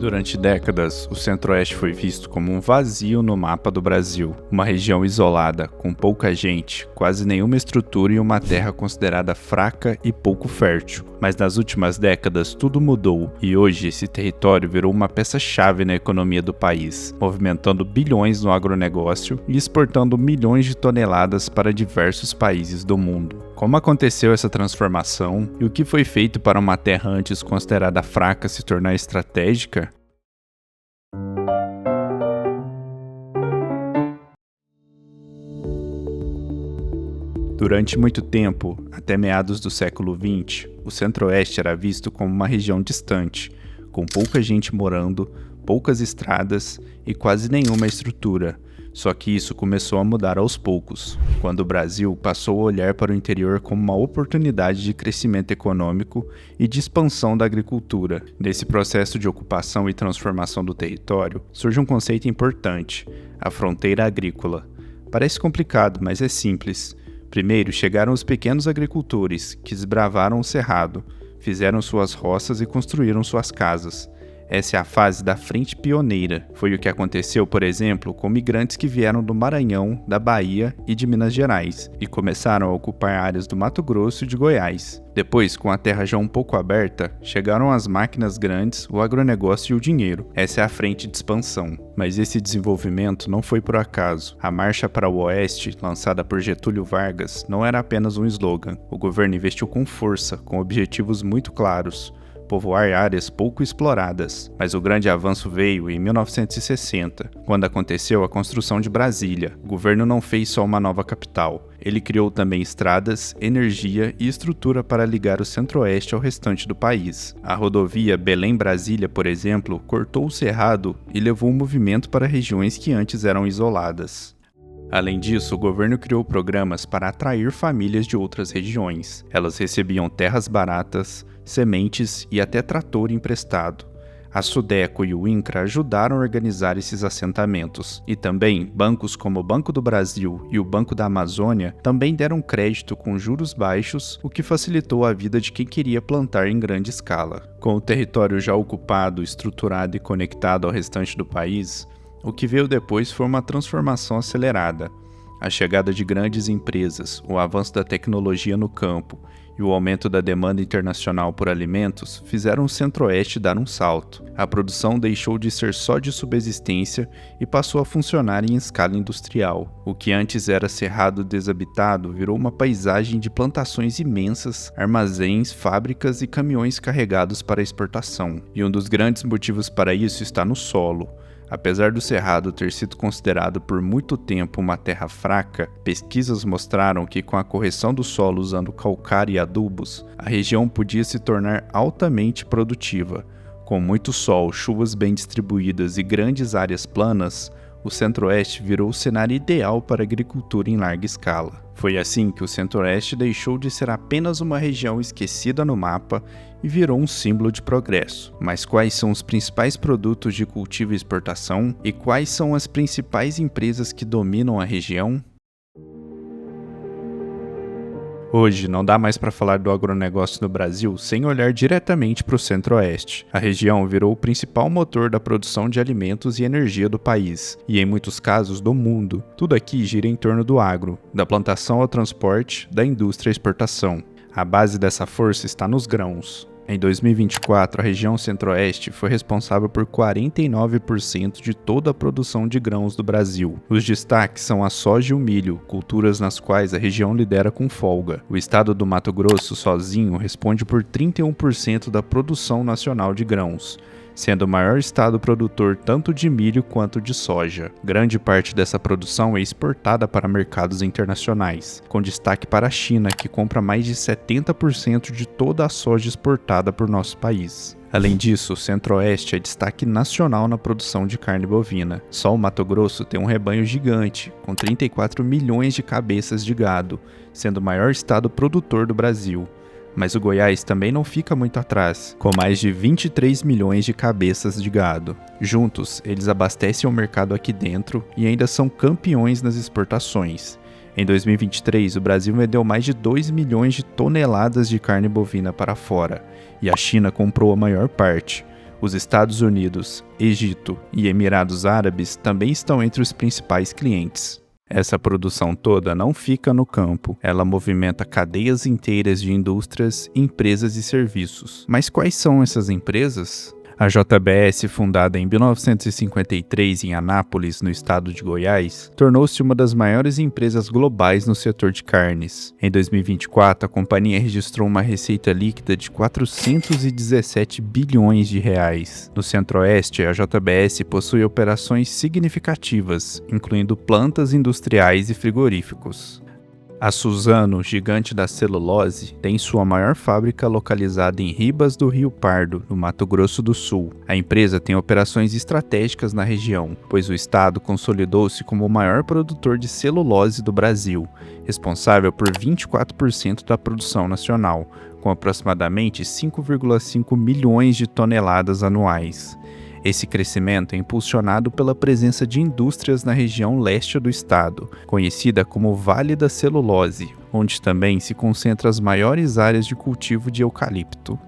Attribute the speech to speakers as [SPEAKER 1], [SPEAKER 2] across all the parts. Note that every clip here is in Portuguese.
[SPEAKER 1] Durante décadas, o Centro-Oeste foi visto como um vazio no mapa do Brasil, uma região isolada, com pouca gente, quase nenhuma estrutura e uma terra considerada fraca e pouco fértil. Mas nas últimas décadas tudo mudou e hoje esse território virou uma peça-chave na economia do país, movimentando bilhões no agronegócio e exportando milhões de toneladas para diversos países do mundo. Como aconteceu essa transformação e o que foi feito para uma terra antes considerada fraca se tornar estratégica? Durante muito tempo, até meados do século XX, o Centro-Oeste era visto como uma região distante, com pouca gente morando, poucas estradas e quase nenhuma estrutura. Só que isso começou a mudar aos poucos, quando o Brasil passou a olhar para o interior como uma oportunidade de crescimento econômico e de expansão da agricultura. Nesse processo de ocupação e transformação do território, surge um conceito importante: a fronteira agrícola. Parece complicado, mas é simples. Primeiro chegaram os pequenos agricultores, que desbravaram o cerrado, fizeram suas roças e construíram suas casas. Essa é a fase da frente pioneira. Foi o que aconteceu, por exemplo, com migrantes que vieram do Maranhão, da Bahia e de Minas Gerais, e começaram a ocupar áreas do Mato Grosso e de Goiás. Depois, com a terra já um pouco aberta, chegaram as máquinas grandes, o agronegócio e o dinheiro. Essa é a frente de expansão. Mas esse desenvolvimento não foi por acaso. A Marcha para o Oeste, lançada por Getúlio Vargas, não era apenas um slogan. O governo investiu com força, com objetivos muito claros: povoar áreas pouco exploradas. Mas o grande avanço veio em 1960, quando aconteceu a construção de Brasília. O governo não fez só uma nova capital, ele criou também estradas, energia e estrutura para ligar o Centro-Oeste ao restante do país. A rodovia Belém-Brasília, por exemplo, cortou o cerrado e levou o movimento para regiões que antes eram isoladas. Além disso, o governo criou programas para atrair famílias de outras regiões. Elas recebiam terras baratas, sementes e até trator emprestado. A Sudeco e o INCRA ajudaram a organizar esses assentamentos. E também, bancos como o Banco do Brasil e o Banco da Amazônia também deram crédito com juros baixos, o que facilitou a vida de quem queria plantar em grande escala. Com o território já ocupado, estruturado e conectado ao restante do país, o que veio depois foi uma transformação acelerada. A chegada de grandes empresas, o avanço da tecnologia no campo e o aumento da demanda internacional por alimentos fizeram o Centro-Oeste dar um salto. A produção deixou de ser só de subsistência e passou a funcionar em escala industrial. O que antes era cerrado desabitado virou uma paisagem de plantações imensas, armazéns, fábricas e caminhões carregados para exportação. E um dos grandes motivos para isso está no solo. Apesar do Cerrado ter sido considerado por muito tempo uma terra fraca, pesquisas mostraram que com a correção do solo usando calcário e adubos, a região podia se tornar altamente produtiva. Com muito sol, chuvas bem distribuídas e grandes áreas planas, o Centro-Oeste virou o cenário ideal para a agricultura em larga escala. Foi assim que o Centro-Oeste deixou de ser apenas uma região esquecida no mapa e virou um símbolo de progresso. Mas quais são os principais produtos de cultivo e exportação? E quais são as principais empresas que dominam a região? Hoje, não dá mais para falar do agronegócio no Brasil sem olhar diretamente para o Centro-Oeste. A região virou o principal motor da produção de alimentos e energia do país, e em muitos casos do mundo. Tudo aqui gira em torno do agro, da plantação ao transporte, da indústria à exportação. A base dessa força está nos grãos. Em 2024, a região Centro-Oeste foi responsável por 49% de toda a produção de grãos do Brasil. Os destaques são a soja e o milho, culturas nas quais a região lidera com folga. O estado do Mato Grosso, sozinho, responde por 31% da produção nacional de grãos, sendo o maior estado produtor tanto de milho quanto de soja. Grande parte dessa produção é exportada para mercados internacionais, com destaque para a China, que compra mais de 70% de toda a soja exportada por nosso país. Além disso, o Centro-Oeste é destaque nacional na produção de carne bovina. Só o Mato Grosso tem um rebanho gigante, com 34 milhões de cabeças de gado, sendo o maior estado produtor do Brasil. Mas o Goiás também não fica muito atrás, com mais de 23 milhões de cabeças de gado. Juntos, eles abastecem o mercado aqui dentro e ainda são campeões nas exportações. Em 2023, o Brasil vendeu mais de 2 milhões de toneladas de carne bovina para fora, e a China comprou a maior parte. Os Estados Unidos, Egito e Emirados Árabes também estão entre os principais clientes. Essa produção toda não fica no campo, ela movimenta cadeias inteiras de indústrias, empresas e serviços. Mas quais são essas empresas? A JBS, fundada em 1953 em Anápolis, no estado de Goiás, tornou-se uma das maiores empresas globais no setor de carnes. Em 2024, a companhia registrou uma receita líquida de 417 bilhões de reais. No Centro-Oeste, a JBS possui operações significativas, incluindo plantas industriais e frigoríficos. A Suzano, gigante da celulose, tem sua maior fábrica localizada em Ribas do Rio Pardo, no Mato Grosso do Sul. A empresa tem operações estratégicas na região, pois o estado consolidou-se como o maior produtor de celulose do Brasil, responsável por 24% da produção nacional, com aproximadamente 5,5 milhões de toneladas anuais. Esse crescimento é impulsionado pela presença de indústrias na região leste do estado, conhecida como Vale da Celulose, onde também se concentram as maiores áreas de cultivo de eucalipto.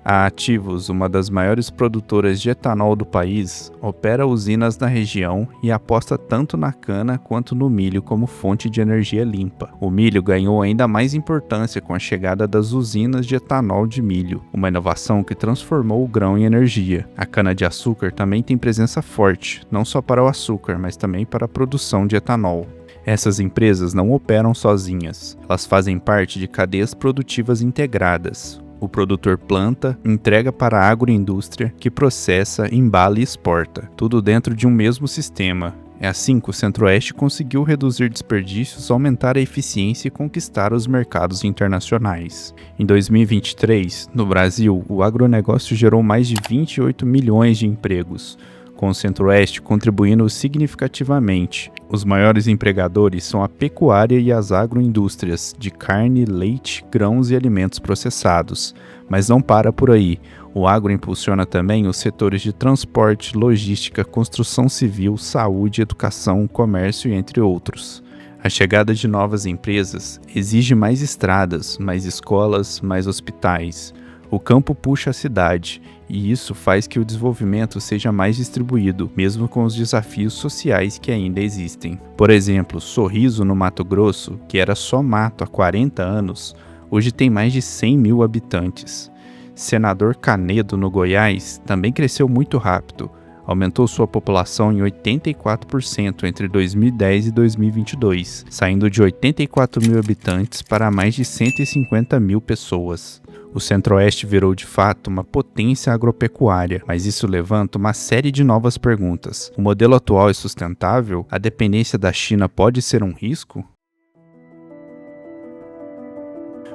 [SPEAKER 1] A Ativus, uma das maiores produtoras de etanol do país, opera usinas na região e aposta tanto na cana quanto no milho como fonte de energia limpa. O milho ganhou ainda mais importância com a chegada das usinas de etanol de milho, uma inovação que transformou o grão em energia. A cana-de-açúcar também tem presença forte, não só para o açúcar, mas também para a produção de etanol. Essas empresas não operam sozinhas, elas fazem parte de cadeias produtivas integradas. O produtor planta, entrega para a agroindústria, que processa, embala e exporta, tudo dentro de um mesmo sistema. É assim que o Centro-Oeste conseguiu reduzir desperdícios, aumentar a eficiência e conquistar os mercados internacionais. Em 2023, no Brasil, o agronegócio gerou mais de 28 milhões de empregos, com o Centro-Oeste contribuindo significativamente. Os maiores empregadores são a pecuária e as agroindústrias de carne, leite, grãos e alimentos processados. Mas não para por aí. O agro impulsiona também os setores de transporte, logística, construção civil, saúde, educação, comércio e entre outros. A chegada de novas empresas exige mais estradas, mais escolas, mais hospitais. O campo puxa a cidade, e isso faz que o desenvolvimento seja mais distribuído, mesmo com os desafios sociais que ainda existem. Por exemplo, Sorriso, no Mato Grosso, que era só mato há 40 anos, hoje tem mais de 100 mil habitantes. Senador Canedo, no Goiás, também cresceu muito rápido. Aumentou sua população em 84% entre 2010 e 2022, saindo de 84 mil habitantes para mais de 150 mil pessoas. O Centro-Oeste virou de fato uma potência agropecuária, mas isso levanta uma série de novas perguntas. O modelo atual é sustentável? A dependência da China pode ser um risco?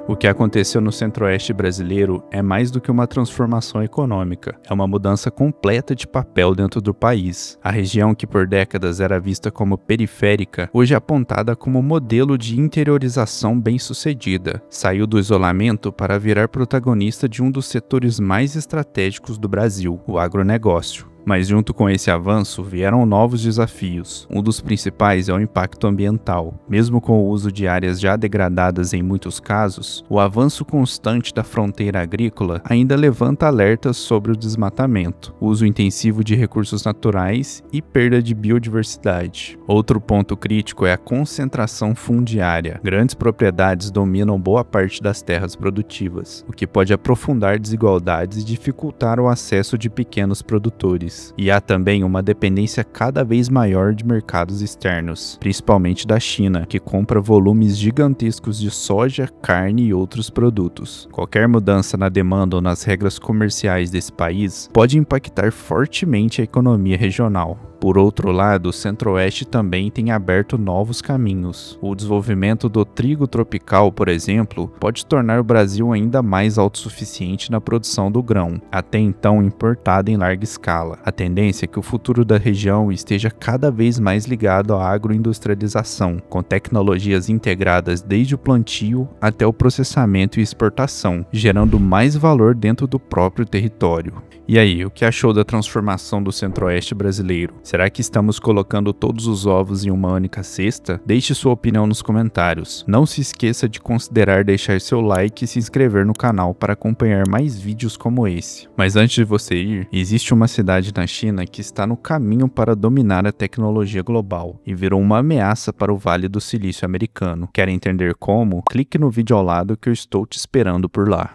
[SPEAKER 1] O que aconteceu no Centro-Oeste brasileiro é mais do que uma transformação econômica, é uma mudança completa de papel dentro do país. A região que por décadas era vista como periférica, hoje é apontada como modelo de interiorização bem-sucedida. Saiu do isolamento para virar protagonista de um dos setores mais estratégicos do Brasil, o agronegócio. Mas junto com esse avanço vieram novos desafios. Um dos principais é o impacto ambiental. Mesmo com o uso de áreas já degradadas em muitos casos, o avanço constante da fronteira agrícola ainda levanta alertas sobre o desmatamento, uso intensivo de recursos naturais e perda de biodiversidade. Outro ponto crítico é a concentração fundiária. Grandes propriedades dominam boa parte das terras produtivas, o que pode aprofundar desigualdades e dificultar o acesso de pequenos produtores. E há também uma dependência cada vez maior de mercados externos, principalmente da China, que compra volumes gigantescos de soja, carne e outros produtos. Qualquer mudança na demanda ou nas regras comerciais desse país pode impactar fortemente a economia regional. Por outro lado, o Centro-Oeste também tem aberto novos caminhos. O desenvolvimento do trigo tropical, por exemplo, pode tornar o Brasil ainda mais autossuficiente na produção do grão, até então importado em larga escala. A tendência é que o futuro da região esteja cada vez mais ligado à agroindustrialização, com tecnologias integradas desde o plantio até o processamento e exportação, gerando mais valor dentro do próprio território. E aí, o que achou da transformação do Centro-Oeste brasileiro? Será que estamos colocando todos os ovos em uma única cesta? Deixe sua opinião nos comentários. Não se esqueça de considerar deixar seu like e se inscrever no canal para acompanhar mais vídeos como esse. Mas antes de você ir, existe uma cidade na China que está no caminho para dominar a tecnologia global e virou uma ameaça para o Vale do Silício americano. Quer entender como? Clique no vídeo ao lado que eu estou te esperando por lá.